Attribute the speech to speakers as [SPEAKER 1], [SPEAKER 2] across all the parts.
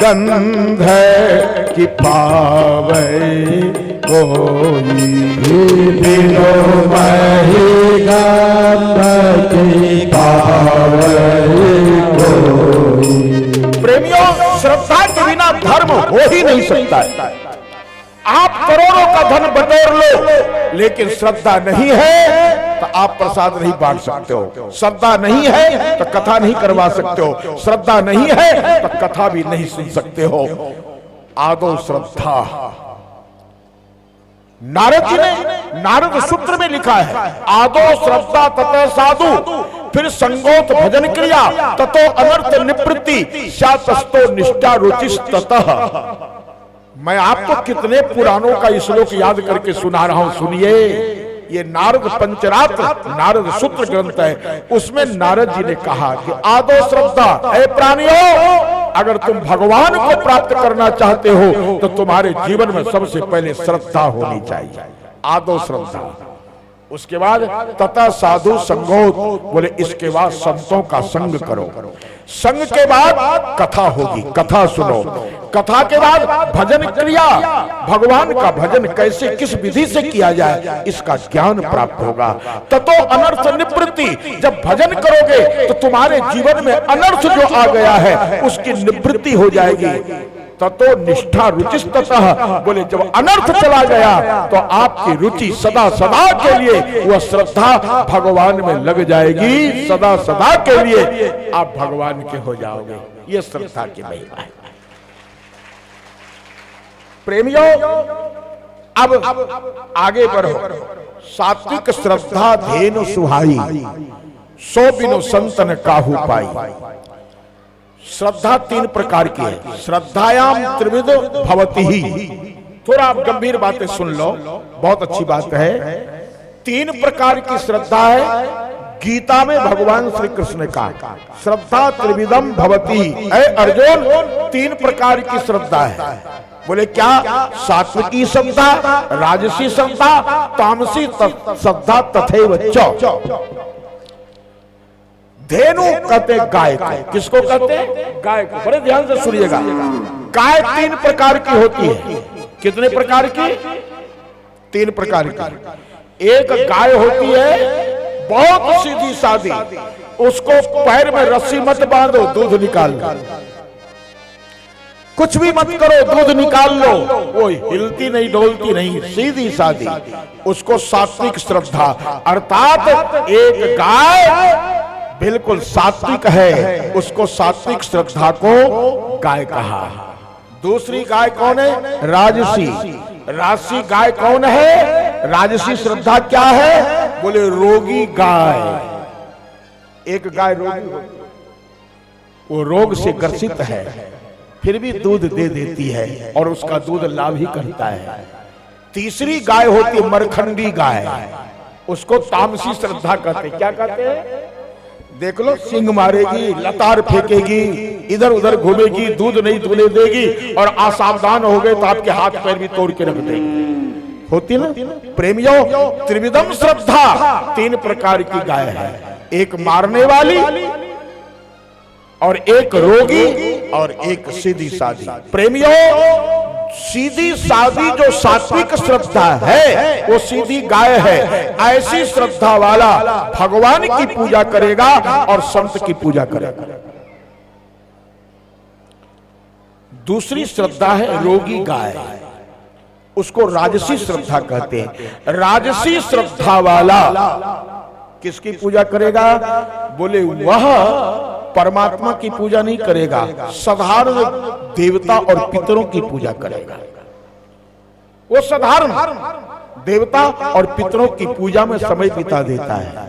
[SPEAKER 1] गंध की पावे कोई, बिनु मही गंध की पावे कोई। प्रेमियों, श्रद्धा के बिना धर्म हो ही नहीं सकता है। आप करोड़ों का धन बटोर लो, लेकिन श्रद्धा नहीं है तो आप प्रसाद नहीं बांट सकते हो। श्रद्धा नहीं है तो कथा नहीं करवा सकते हो। श्रद्धा नहीं है तो कथा भी नहीं सुन सकते हो। आदो श्रद्धा। नारद जी ने नारद सूत्र में लिखा है, आदो श्रद्धा ततः साधु, फिर संगोत भजन क्रिया, ततो अनर्थ निवृत्ति, शातस्तो निष्ठा रुचिस ततः। मैं आपको कितने पुराणों का श्लोक याद करके सुना रहा हूं, सुनिए। ये नारद पंचरात्र नारद सूत्र ग्रंथ है, उसमें नारद जी ने कहा कि आदो श्रद्धा, हे प्राणियों, अगर तुम भगवान को प्राप्त करना चाहते हो तो तुम्हारे जीवन में सबसे पहले श्रद्धा होनी चाहिए। आदो श्रद्धा। उसके बाद तथा साधु संगोत, बोले इसके बाद संतों का संग करो। संग के बाद कथा होगी, कथा सुनो। कथा के बाद भजन क्रिया, भगवान का भजन कैसे किस विधि से किया जाए इसका ज्ञान प्राप्त होगा। ततो अनर्थ निवृत्ति, जब भजन करोगे तो तुम्हारे जीवन में अनर्थ जो आ गया है उसकी निवृत्ति हो जाएगी। ततो निष्ठा रुचिस्ततः, बोले जब अनर्थ चला गया तो आपकी रुचि सदा सदा के लिए वह श्रद्धा भगवान में लग जाएगी। सदा सदा के लिए आप भगवान के हो जाओगे। ये श्रद्धा की महिमा है। प्रेमियों, अब आगे बढ़ो। सात्विक श्रद्धा धेनु सुहाई, सो बिनु संतन काहू पाई। श्रद्धा तीन प्रकार की है। श्रद्धायाम त्रिविध भवति ही। थोड़ा आप गंभीर बातें सुन लो, बहुत अच्छी बात है। तीन प्रकार की श्रद्धा है। गीता में भगवान श्री कृष्ण ने कहा श्रद्धा त्रिविधम भवति। ऐ अर्जुन, तीन प्रकार की श्रद्धा है। बोले क्या? सात्विकी श्रद्धा, राजसी श्रद्धा, तामसी श्रद्धा तथैव च। धेनु कहते गाय को। किसको कहते? गाय को। बड़े ध्यान से सुनिएगा। गाय तीन प्रकार की होती है। कितने प्रकार की? तीन प्रकार की। एक गाय होती है बहुत सीधी सादी, उसको पैर में रस्सी मत बांधो, दूध निकाल लो। कुछ भी मत करो, दूध निकाल लो। वो हिलती नहीं, डोलती नहीं, सीधी सादी। उसको सात्विक श्रद्धा। अर्थात एक गाय बिल्कुल सात्विक है, उसको सात्विक श्रद्धा को गाय कहा। दूसरी गाय कौन है? राजसी। राजसी गाय कौन है? राजसी श्रद्धा क्या है? बोले रोगी गाय। एक गाय रोगी, वो रोग से ग्रसित है, फिर भी दूध दे देती है और उसका दूध लाभ ही करता है। तीसरी गाय होती है मरखंडी गाय, उसको तामसी श्रद्धा कहते। क्या कहते हैं? देख लो, सिंग मारेगी, लतार फेंकेगी, इधर उधर घूमेगी, दूध नहीं दूल्हे देगी, और असावधान हो गए तो आपके हाथ पैर भी तोड़ के रख देगी। होती ना प्रेमियों? त्रिविधम श्रद्धा, तीन प्रकार की गाय है। एक मारने वाली, और एक रोगी, और एक सीधी सादी। प्रेमियों, सीधी सादी जो सात्विक श्रद्धा है वो सीधी गाय है। ऐसी श्रद्धा वाला भगवान की पूजा करेगा और संत की पूजा करेगा। दूसरी श्रद्धा है रोगी गाय, उसको राजसी श्रद्धा कहते हैं। राजसी श्रद्धा वाला किसकी पूजा करेगा? बोले वह परमात्मा की पूजा नहीं करेगा, साधारण देवता और पितरों की पूजा करेगा। वो साधारण देवता और पितरों की पूजा में समय बिता देता है।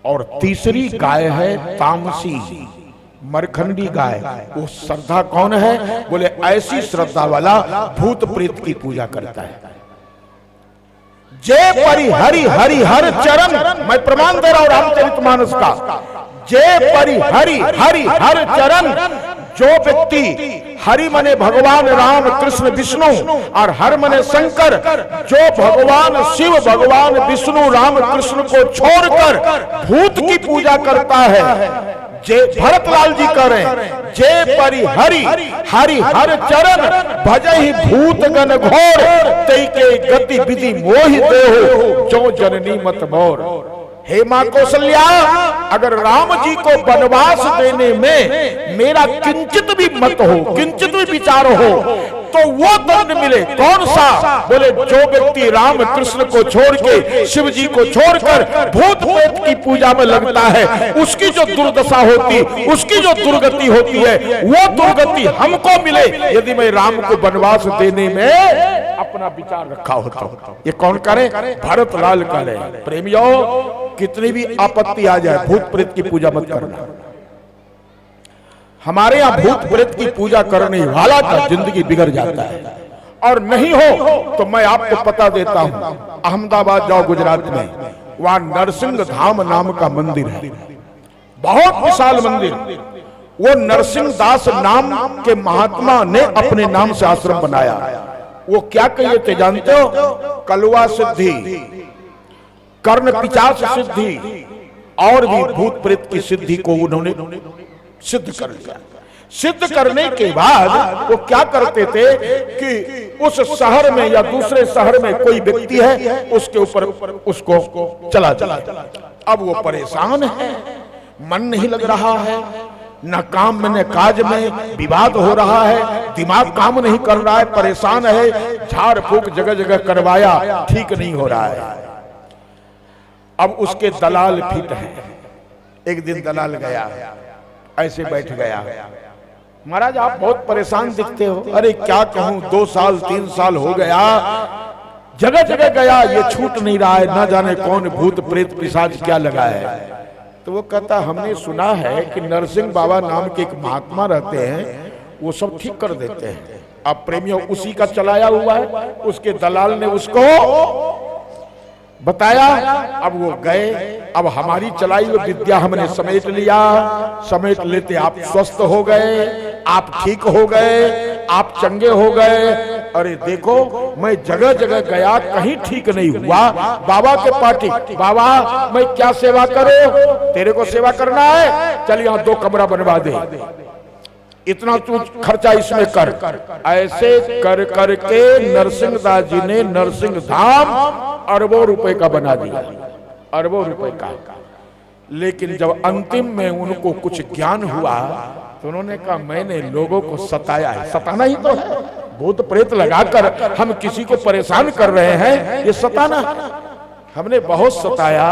[SPEAKER 1] और तीसरी गाय है तामसी, मरखंडी गाय। वो श्रद्धा कौन है? बोले ऐसी श्रद्धा वाला भूत प्रेत की पूजा करता है। जय परि हरि हरि हर चरण, मैं प्रमाण दे रहा हूं रामचरितमानस का। जय परि हरि हरि हर चरण, जो व्यक्ति हरि मने भगवान राम कृष्ण विष्णु और हर मने शंकर, जो भगवान शिव भगवान विष्णु राम कृष्ण को छोड़कर भूत की पूजा करता है, जे भरतलाल जी कह रहे हैं, जे परि हरि हरि हर चरण भजहि भूत गण घोर, तई के गति विधि मोहि देहो जो जननी मत मोर। हे मां कौशल्या, अगर राम जी को वनवास देने में मेरा किंचित भी मत हो, किंचित भी विचार हो, तो वो दंड मिले। कौन सा? बोले जो व्यक्ति राम कृष्ण को छोड़ के, शिव जी को छोड़कर भूत प्रेत की पूजा में लगता है, उसकी जो दुर्दशा होती, उसकी जो दुर्गति होती है, वो दुर्गति हमको मिले यदि मैं राम को वनवास देने में अपना विचार रखा होता। ये कौन करे? भरतलाल करे। प्रेमियों, कितनी भी आपत्ति आ जाए, भूत प्रेत की पूजा मत करना। हमारे यहाँ भूत प्रेत की पूजा करने वाला का जिंदगी बिगड़ जाता है। और नहीं हो तो मैं आपको पता देता हूं, अहमदाबाद जाओ गुजरात में, वहां नरसिंह धाम नाम का मंदिर है, बहुत विशाल मंदिर। वो नरसिंह दास नाम के महात्मा ने अपने नाम से आश्रम बनाया। वो क्या कहिए थे जानते हो? कलवा सिद्धि, कर्ण पिशाच सिद्धि और भी भूत प्रेत की सिद्धि को उन्होंने सिद्ध कर लिया। सिद्ध करने के बाद वो क्या करते थे कि उस शहर में या दूसरे शहर में कोई व्यक्ति है, उसके ऊपर उसको चला। अब वो परेशान है, मन नहीं लग रहा है, न काम में न काज में, विवाद हो रहा है, दिमाग काम नहीं कर रहा है, परेशान है, झाड़ फूक जगह जगह करवाया, ठीक नहीं हो रहा है। अब उसके दलाल फिट हैं। एक दिन दलाल गया, ऐसे बैठ गया, महाराज आप बहुत परेशान दिखते हो। अरे क्या कहूं, 2 साल 3 साल हो गया, जगह जगह गया, ये छूट नहीं रहा है, ना जाने कौन भूत प्रेत पिशाच क्या लगा है। तो वो कहता, हमने सुना है कि नरसिंह बाबा नाम के एक महात्मा रहते हैं, वो सब ठीक कर देते हैं। अब प्रेमियों, उसी का चलाया हुआ है, उसके दलाल ने उसको बताया। अब वो गए, अब हमारी चलाई हुई विद्या हमने समेट लिया, समेट लेते आप स्वस्थ हो गए, आप ठीक हो गए, आप चंगे हो गए। अरे देखो, मैं जगह जगह गया, कहीं ठीक नहीं हुआ। बाबा के पाटी, बाबा मैं क्या सेवा करूं? तेरे को सेवा करना है, चल यहाँ 2 कमरा बनवा दे, इतना तू खर्चा इसमें कर। ऐसे कर करके नरसिंह दास जी ने नरसिंह धाम अरबों रुपए का बना दिया, अरबों रुपए का। लेकिन जब अंतिम में उनको कुछ ज्ञान हुआ तो उन्होंने कहा, मैंने लोगों को सताया है। सताना ही तो है, भूत प्रेत लगाकर हम किसी को परेशान कर रहे हैं, ये सताना है। हमने बहुत सताया,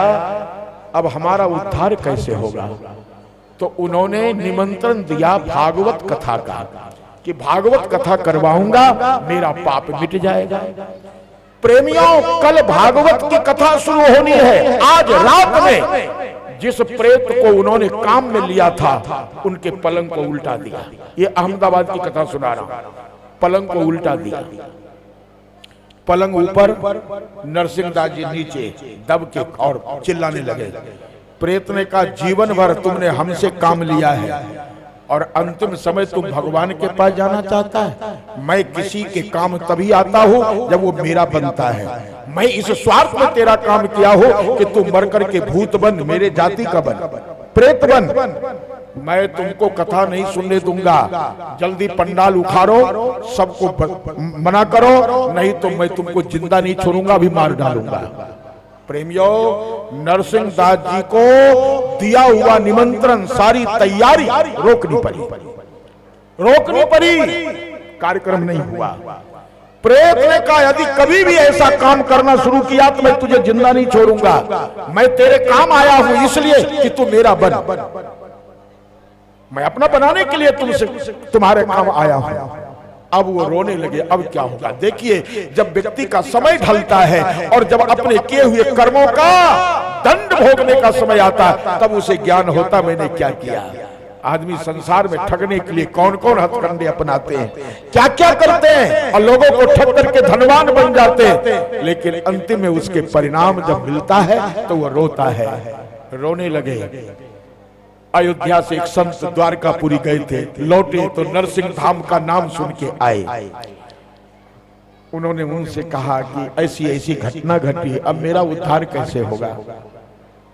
[SPEAKER 1] अब हमारा उद्धार कैसे होगा? तो उन्होंने निमंत्रण दिया भागवत कथा का, कि भागवत कथा करवाऊंगा, मेरा पाप मिट जाएगा। प्रेमियों, कल भागवत की कथा शुरू होनी है। आज रात में जिस प्रेत को उन्होंने काम में लिया था, उनके पलंग को उल्टा दिया। ये अहमदाबाद की कथा सुना रहा हूं। पलंग को उल्टा दिया, पलंग ऊपर, नरसिंह दास जी नीचे दब के और चिल्लाने लगे। प्रेत ने कहा, जीवन भर तुमने हमसे काम लिया है और अंतिम समय तुम भगवान के पास जाना चाहता है? मैं किसी के काम तभी आता हूं जब वो मेरा बनता है। मैं इस स्वार्थ में तेरा काम किया हो कि तू मर करके भूत बन, मेरे जाति का बन, प्रेत बन। मैं तुमको कथा नहीं सुनने दूंगा। जल्दी पंडाल उखाड़ो, सबको मना करो, नहीं तो मैं तुमको जिंदा नहीं छोड़ूंगा, अभी मार डालूंगा। प्रेमियों, नरसिंह दास जी को दिया हुआ निमंत्रण, सारी तैयारी रोकनी पड़ी, कार्यक्रम नहीं हुआ। प्रेत ने कहा, यदि कभी भी ऐसा काम करना शुरू किया तो मैं तुझे जिंदा नहीं छोड़ूंगा। मैं तेरे काम आया हूं इसलिए कि तू मेरा बन, मैं अपना बनाने के लिए तुमसे तुम्हारे काम आया हूं। अब वो रोने लगे। अब क्या होगा? देखिए, जब व्यक्ति का समय ढलता है और जब अपने किए हुए कर्मों का दंड भोगने का समय आता है, तब उसे ज्ञान होता मैंने क्या किया। आदमी संसार में ठगने के लिए कौन कौन हथकंडे अपनाते हैं, क्या क्या करते हैं, और लोगों को ठग करके धनवान बन जाते हैं, लेकिन अंतिम में उसके परिणाम जब मिलता है तो वह रोता है। रोने लगे। अयोध्या से एक संत द्वारकापुरी गए थे, लौटे तो नरसिंह धाम का नाम सुन के आए। उन्होंने उनसे कहा कि ऐसी ऐसी घटना घटी, अब मेरा उद्धार कैसे होगा?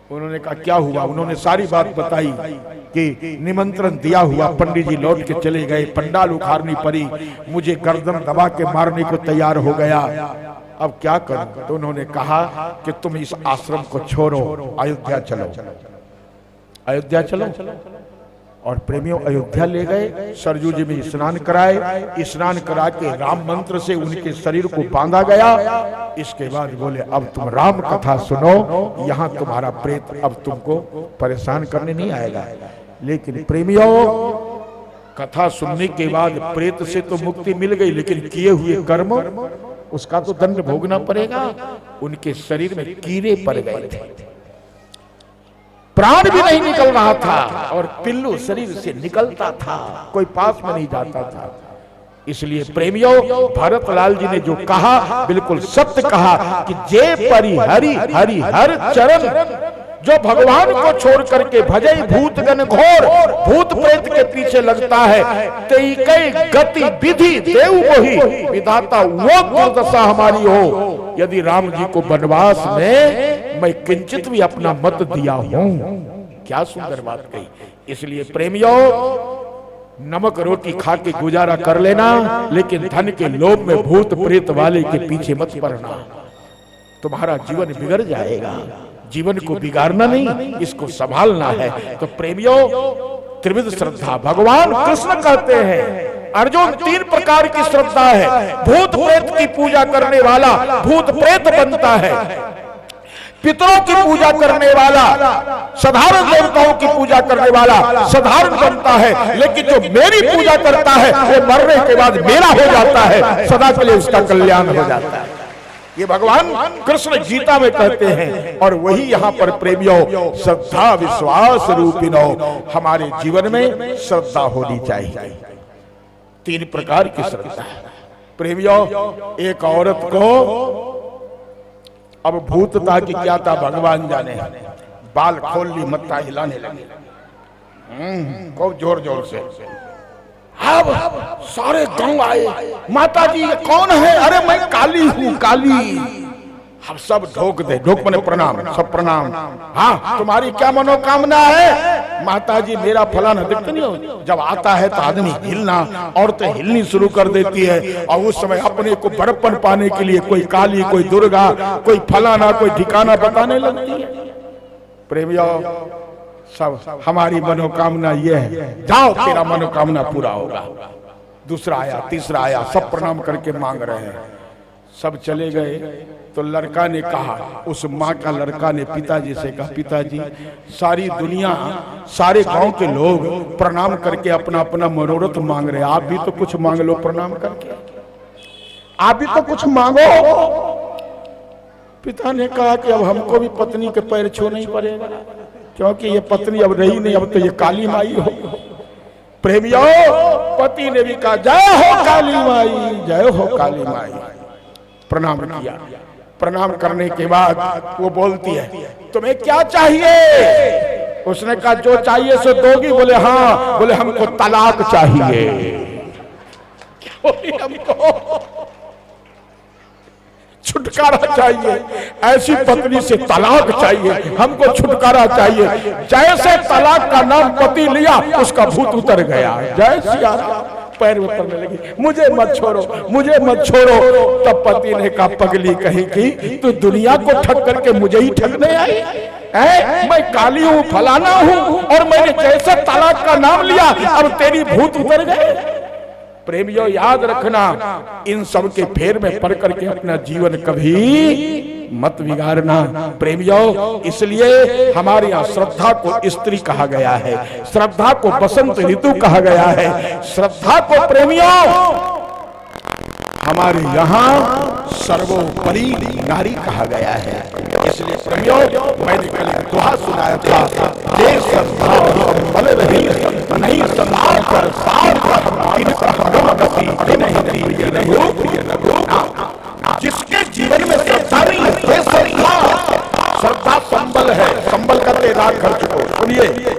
[SPEAKER 1] उन्होंने कहा, क्या हुआ? उन्होंने सारी बात बताई। कि निमंत्रण दिया हुआ पंडित जी लौट के चले गए, पंडाल उखाड़नी पड़ी, मुझे गर्दन दबा के मारने को तैयार हो गया, अब क्या करूं? तो उन्होंने कहा कि तुम इस आश्रम को छोड़ो, अयोध्या चलो, अयोध्या चलो। और प्रेमियों अयोध्या ले गए, सरयू जी में स्नान कराए, स्नान करा के राम मंत्र से उनके शरीर को बांधा गया। इसके बाद बोले अब तुम राम कथा सुनो, यहाँ तुम्हारा प्रेत अब तुमको परेशान करने नहीं आएगा। लेकिन प्रेमियों कथा सुनने के बाद प्रेत से तो मुक्ति मिल गई, लेकिन किए हुए कर्म उसका तो दंड भोगना पड़ेगा। उनके शरीर में कीड़े पड़ गए थे, प्राण भी नहीं निकल रहा था और पिल्लू शरीर से निकलता था, कोई पास में नहीं जाता था। इसलिए प्रेमियों भरतलाल जी ने जो कहा बिल्कुल सत्य कहा कि जे परि हरि हरि हर चरण, जो भगवान को छोड़ करके भजई भूतगण घोर, भूत प्रेत के पीछे लगता है, तेई कई गति विधि देव मोहि, विधाता वो दुर्दशा हमारी हो यदि राम जी को वनवास में मैं किंचित भी अपना मत दिया हूं। क्या सुंदर बात कही। इसलिए प्रेमियों नमक रोटी खा के गुजारा कर लेना, लेकिन धन के लोभ में भूत प्रेत वाले के पीछे मत पड़ना, तुम्हारा जीवन बिगड़ जाएगा। जीवन को बिगाड़ना नहीं, इसको संभालना है। तो प्रेमियों त्रिविध श्रद्धा भगवान कृष्ण कहते हैं, अर्जुन 3 प्रकार की श्रद्धा है। भूत प्रेत की पूजा करने वाला भूत प्रेत बनता है, पितरों की पूजा करने वाला, साधारण देवताओं की पूजा करने वाला साधारण बनता है, लेकिन जो मेरी पूजा करता है वो मरने के बाद मेरा हो जाता है, सदा के लिए उसका कल्याण हो जाता है। ये भगवान कृष्ण गीता में कहते हैं। और वही यहाँ पर प्रेमियों श्रद्धा विश्वास रूपिणों, हमारे जीवन में श्रद्धा होनी चाहिए। 3 प्रकार की श्रद्धा। प्रेमियों एक औरत को अब भूत था कि क्या था भगवान जाने, बाल खोल ली, मत्था हिलाने लगी खूब जोर जोर से। अब सारे गांव आए, माता जी ये कौन है? अरे मैं काली हूँ, काली। हम सब ढोक दे, ढोक मने प्रणाम, सब प्रणाम। हाँ तुम्हारी क्या मनोकामना है? माता जी मेरा फलाना, देखते नहीं हो जब आता है तो आदमी हिलना, औरतें हिलनी शुरू कर देती है, और उस समय अपने को बड़प्पन पाने के लिए कोई काली, कोई दुर्गा, कोई फलाना, कोई ठिकाना बताने लगती है। प्रेमियों सब हमारी मनोकामना ये है, जाओ तेरा मनोकामना पूरा होगा। दूसरा आया, तीसरा आया, सब प्रणाम करके मांग रहे हैं। सब चले गए तो लड़का ने कहा, उस माँ का लड़का ने पिताजी से कहा, पिताजी सारी दुनिया, सारे गांव के लोग प्रणाम करके अपना अपना मनोरथ मांग रहे हैं, आप भी तो कुछ मांग लो प्रणाम करके, आप भी तो कुछ मांगो। पिता ने कहा कि अब हमको भी पत्नी के पैर छूना ही पड़ेगा, क्योंकि ये पत्नी अब रही नहीं, अब तो ये काली माई हो। प्रेमियों पति ने भी कहा जय हो काली माई, जय हो काली माई। प्रणाम किया। प्रणाम करने के बाद वो बोलती है तुम्हें क्या चाहिए? उसने कहा जो चाहिए सो दोगी? बोले हाँ। बोले हमको तलाक चाहिए। हमको छुटकारा चाहिए, ऐसी पत्नी से तलाक चाहिए, हमको छुटकारा चाहिए। जैसे तलाक का नाम पति लिया उसका भूत उतर गया। जय सिया राम। पैर उतरने लगी, मुझे मत छोड़ो, मुझे मत छोड़ो। तब पति ने कहा पगली कहीं की तू दुनिया को ठग करके मुझे ही ठगने आई है? मैं काली हूँ, फलाना हूँ, और मैंने जैसे तलाक का नाम लिया अब तेरी भूत उतर गए। प्रेमियों याद रखना, इन सब के फेर में पड़ करके अपना जीवन कभी मत बिगाड़ना। प्रेमियों इसलिए हमारे यहाँ श्रद्धा को स्त्री कहा गया है, श्रद्धा को बसंत ऋतु कहा गया है, श्रद्धा को प्रेमियों हमारे यहाँ सर्वोपरि नारी कहा गया है। इसलिए प्रेमियों मैंने कल दुआ सुनाया था, जे श्रद्धा संबल रही नहीं संभाल कर जिसके जीवन में श्रद्धा नहीं है, श्रद्धा संबल है। संबल का तेरा खर्च को सुनिए,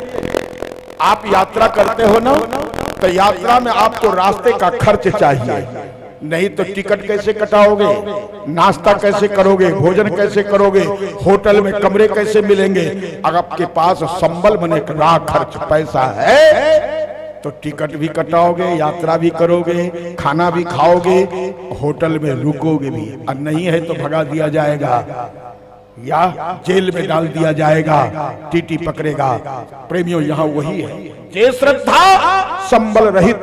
[SPEAKER 1] आप यात्रा करते हो ना, तो यात्रा में आपको रास्ते का खर्च चाहिए, नहीं तो टिकट कैसे कटाओगे, नाश्ता कैसे करोगे, भोजन कैसे करोगे, होटल में कमरे कैसे मिलेंगे। अगर आपके पास संबल बने राह खर्च पैसा है तो टिकट भी कटाओगे, यात्रा भी करोगे, खाना भी खाओगे, होटल में रुकोगे भी। और नहीं है तो भगा दिया जाएगा या जेल में डाल दिया जाएगा, टीटी पकड़ेगा। प्रेमियों, यहाँ वही है जे श्रद्धा संबल रहित।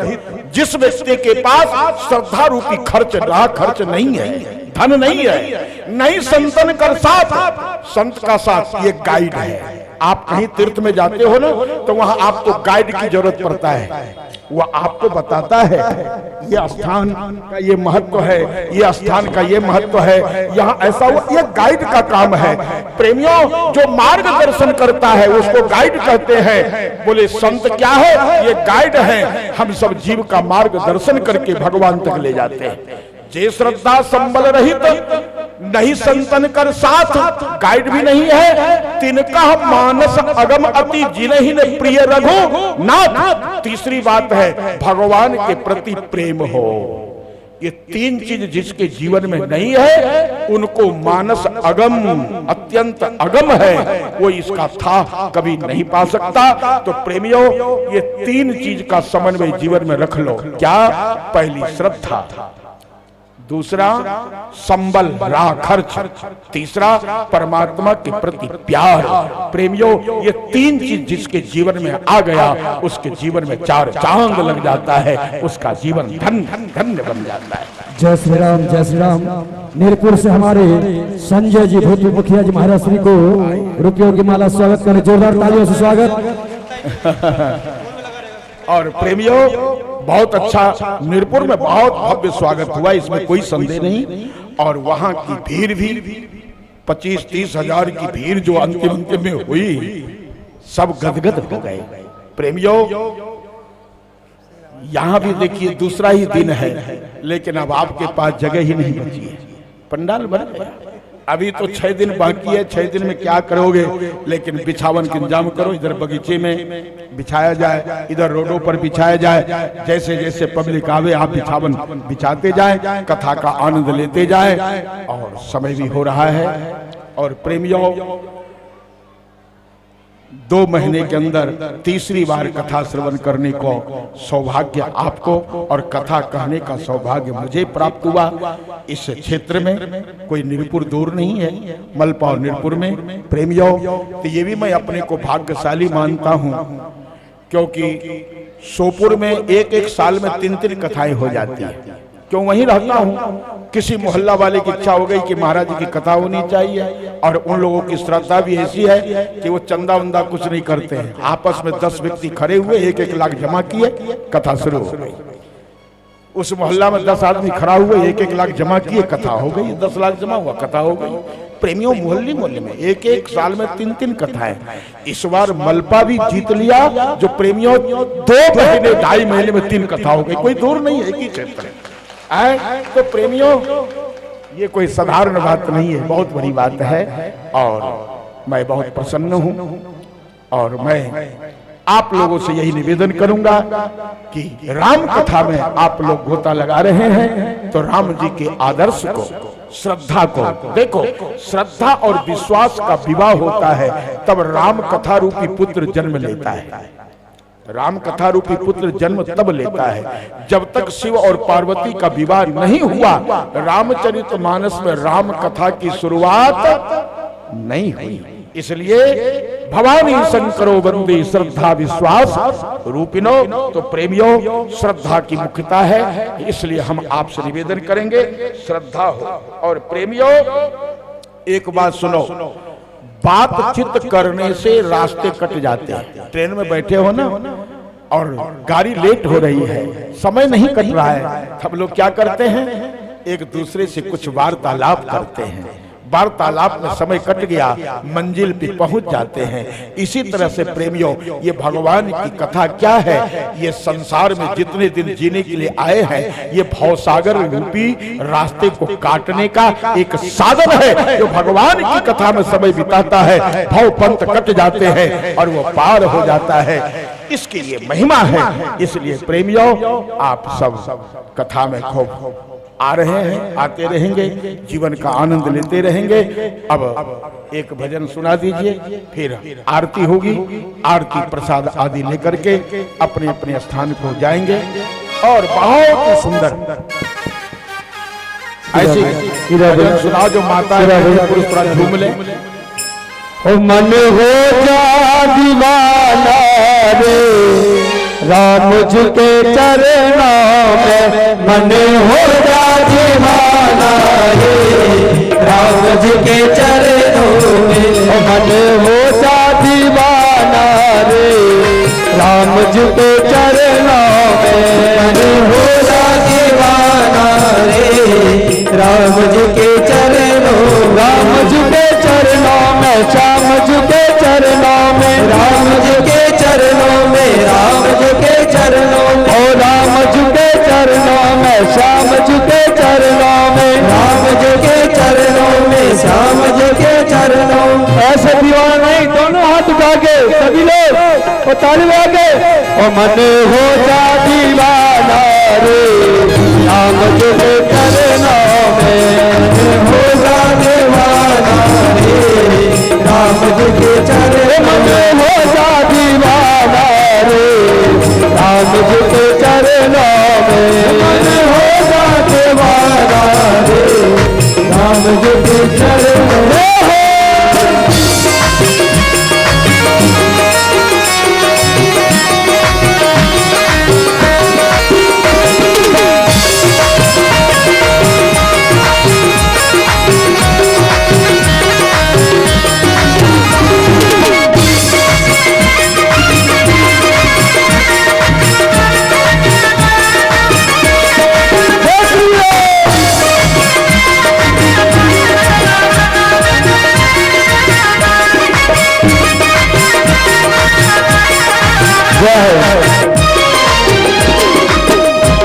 [SPEAKER 1] जिस व्यक्ति के पास श्रद्धा रूपी खर्च राह खर्च नहीं है, धन नहीं है, नहीं संतन कर साथ, संत का साथ ये गाइड है। आप कहीं तीर्थ में जाते हो ना तो वहां आपको गाइड की जरूरत पड़ता है। वो आपको बताता है ये स्थान का ये महत्व है, ये स्थान का ये महत्व है, यहाँ ऐसा हुआ। ये गाइड का काम है। प्रेमियों, जो मार्गदर्शन करता है उसको गाइड कहते हैं। बोले संत क्या है? ये गाइड है। हम सब जीव का मार्गदर्शन करके भगवान तक ले जाते हैं। जे श्रद्धा संबल रहित नहीं संतन कर साथ, गाइड भी नहीं है। तिनका मानस अगम अति जिन्हीं ने प्रिय रघु नाथ। तीसरी बात है भगवान के प्रति प्रेम हो। ये तीन चीज जिसके जीवन में नहीं है उनको मानस अगम, अत्यंत अगम है, वो इसका था कभी नहीं पा सकता। तो प्रेमियों, ये तीन चीज का समन्वय जीवन में रख लो। क्या? पहली श्रद्धा, दूसरा संबल राह खर्च, तीसरा परमात्मा के प्रति प्यार। प्रेमियों, ये तीन चीज जिसके जीवन में आ गया उसके जीवन में चार चांद लग जाता है, उसका जीवन धन्य बन जाता है।
[SPEAKER 2] जय श्री राम, जय श्री राम। नीरपुर से हमारे संजय जी भूतपूर्व मुखिया जी महाराज श्री को रुपयों की माला स्वागत करें, जोरदार तालियों से स्वागत।
[SPEAKER 1] और प्रेमियों, बहुत अच्छा नीरपुर में बहुत भव्य स्वागत हुआ, इसमें कोई संदेह नहीं। और वहां की भीड़ भी 25-30 हजार की भीड़ जो अंतिम में हुई, सब गदगद हो गए। प्रेमियों, यहां भी देखिए दूसरा ही दिन है, लेकिन अब आपके पास जगह ही नहीं बची है। पंडाल भर गया। अभी तो 6 दिन बाकी है। 6 दिन में क्या करोगे? लेकिन बिछावन का इंतजाम करो। इधर बगीचे में बिछाया जाए, इधर रोडों पर बिछाया जाए। जैसे जैसे पब्लिक आवे आप बिछावन बिछाते जाए, कथा का आनंद लेते जाए। और समय भी हो रहा है। और प्रेमियों, 2 महीने के अंदर तीसरी बार कथा श्रवण करने को सौभाग्य आपको और कथा कहने का सौभाग्य मुझे प्राप्त हुआ। इस क्षेत्र में कोई नीरपुर दूर नहीं है, मलपा और नीरपुर में। प्रेमियों, तो ये भी मैं अपने को भाग्यशाली मानता हूँ, क्योंकि सोपुर में एक साल में 3 कथाएं हो जाती है। क्यों? वहीं रहता हूँ। किसी मोहल्ला वाले की इच्छा हो गई कि महाराज जी की कथा होनी चाहिए, और उन लोगों की श्रद्धा भी ऐसी है कि वो चंदा वंदा कुछ नहीं करते हैं। आपस में 10 व्यक्ति खड़े हुए, 1-1 लाख जमा किए, कथा शुरू हो गई। उस मोहल्ला में 10 आदमी खड़ा हुए, 1-1 लाख जमा किए, कथा हो गई। 10 लाख जमा हुआ, कथा हो गई। प्रेमियों, मोहल्ले में एक साल में 3 कथाएं। इस बार मलपा भी जीत लिया, जो प्रेमियों 2 महीने 2.5 महीने में 3 कथा हो गई। कोई दूर नहीं है, एक ही क्षेत्र है। तो प्रेमियों, ये कोई साधारण बात नहीं है, बहुत बड़ी बात है। और मैं बहुत प्रसन्न हूं। और मैं आप लोगों से यही निवेदन करूंगा कि राम कथा में आप लोग गोता लगा रहे हैं, तो राम जी के आदर्श को, श्रद्धा को देखो। श्रद्धा और विश्वास का विवाह होता है, तब राम कथा रूपी पुत्र जन्म लेता है। राम कथा रूपी पुत्र जन्म तब लेता है जब तक शिव और पार्वती का विवाह नहीं हुआ, रामचरितमानस में राम कथा की शुरुआत नहीं हुई। इसलिए भवानी शंकरो वंदे श्रद्धा विश्वास रूपिणो। तो प्रेमियों, श्रद्धा की मुख्यता है, इसलिए हम आपसे निवेदन करेंगे श्रद्धा हो। और प्रेमियों, एक बात सुनो, बातचीत करने से रास्ते कट जाते हैं। ट्रेन में बैठे हो ना और गाड़ी लेट हो रही है, समय नहीं कट रहा है, सब लोग क्या करते हैं? एक दूसरे से कुछ वार्तालाप करते हैं। वार्तालाप में समय कट गया, मंजिल पे पहुंच जाते हैं। इसी तरह से प्रेमियों, ये भगवान की कथा क्या है? ये संसार में जितने दिन जीने के लिए आए हैं, ये भवसागर रूपी रास्ते को काटने का एक साधन है। जो भगवान की कथा में समय बिताता है, भव पंथ कट जाते हैं और वो पार हो जाता है। इसके लिए महिमा है। इसलिए प्रेमियों, आप सब कथा में खूब आ रहे हैं, आते रहेंगे, जीवन का आनंद लेते रहेंगे। अब एक भजन सुना दीजिए, फिर आरती होगी। आरती प्रसाद आदि लेकर के अपने अपने स्थान को जाएंगे और बहुत ही सुंदर ऐसी भजन सुना जो माता पुरुष थोड़ा झूम ले।
[SPEAKER 2] मन हो जा दीवाना रे राम जी के चरणों में, मन हो जा दीवाना रे राम जी के चरणों में, मन हो जा दीवाना रे राम जी के चरणों में, मन हो जा दीवाना रे राम जी के चरणों, राम जी के चरणों में, श्याम जी के चरणों में, राम जी के चरणों में, राम जी के चरणों में, ओ राम जी के चरणों में, श्याम जी के चरणों में, राम जी के चरणों में, श्याम जी के चरणों में। ऐसे दीवाना नहीं, दोनों हाथ उठा के सभी लोग और ताली बजा के, ओ मन हो जा दीवाना रे राम जी के चरणों में, हो जा दीवाना रे राम जी के चरणों में, हो जा दीवाना रे राम जी के चरणों में, मन हो जा दीवाना रे राम जी के चरणों में।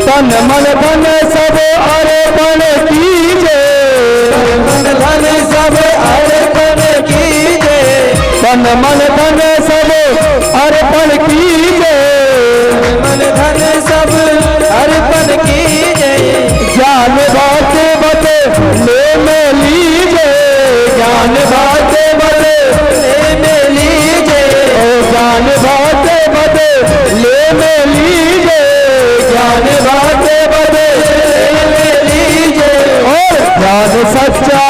[SPEAKER 2] तन मन धन सब अर्पण कीजे, तन मन धन सब अर्पण कीजे, तन मन धन सब अर्पण कीजे, मन धन सब अर्पण कीजे, ज्ञान बात बते ले में लीजे, ज्ञान बात बते ले में लीजे, ओ ज्ञान बात बते ले में लीजे, ज्ञान बात बते ले लीजे, और ज्ञान सच्चा,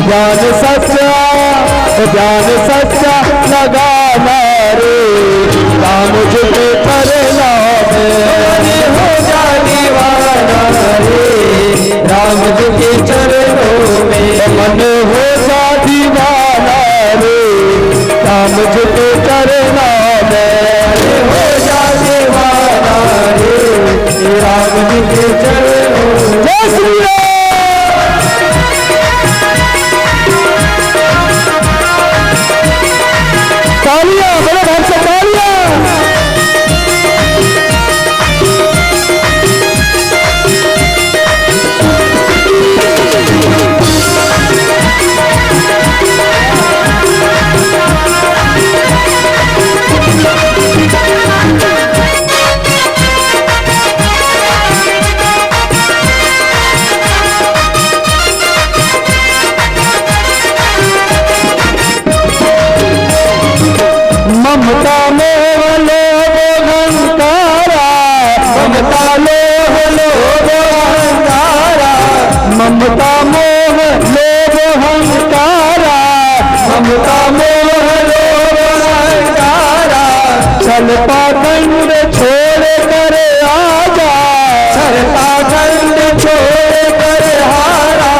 [SPEAKER 2] ज्ञान सच्चा, ज्ञान सच्चा लगाना रे राम जी के चरणों में, हो जा दीवाना रे राम जी के चरणों में, मन हो जा दीवाना रे राम जी के चरणों में, हो जा दीवाना रे राम जी के चरणों में। जय श्री राम। तालियां, बड़े भाई से तालियां। ममता मोह लोभ अहंकारा, ममता मोह लोभ अहंकारा, ममता मोह लोभ अहंकारा, ममता मोह लोभ अहंकारा, चल पाखंड छोड़ कर आजा, चल पाखंड छोड़ कर हारा,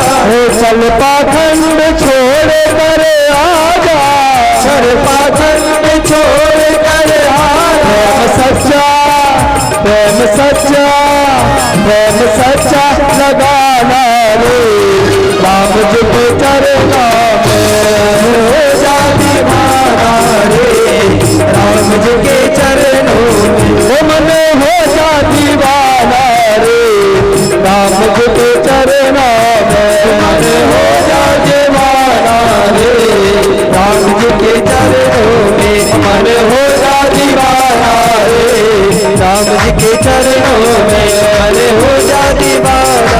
[SPEAKER 2] चल पाखंड छोड़ कर आजा, चल पाखंड छोड़ कर हारा, प्रेम सच्चा, प्रेम सच्चा लगाना रे राम जी के चरणों में, हो जा दीवाना रे राम जी के चरणों में, मन हो जा दीवाना रे राम जी के चरणों में, मन हो जा दीवाना रे राम जी के चरणों में, मन हो जा दीवाना रे राम जी के चरणों में, मन हो जा दीवाना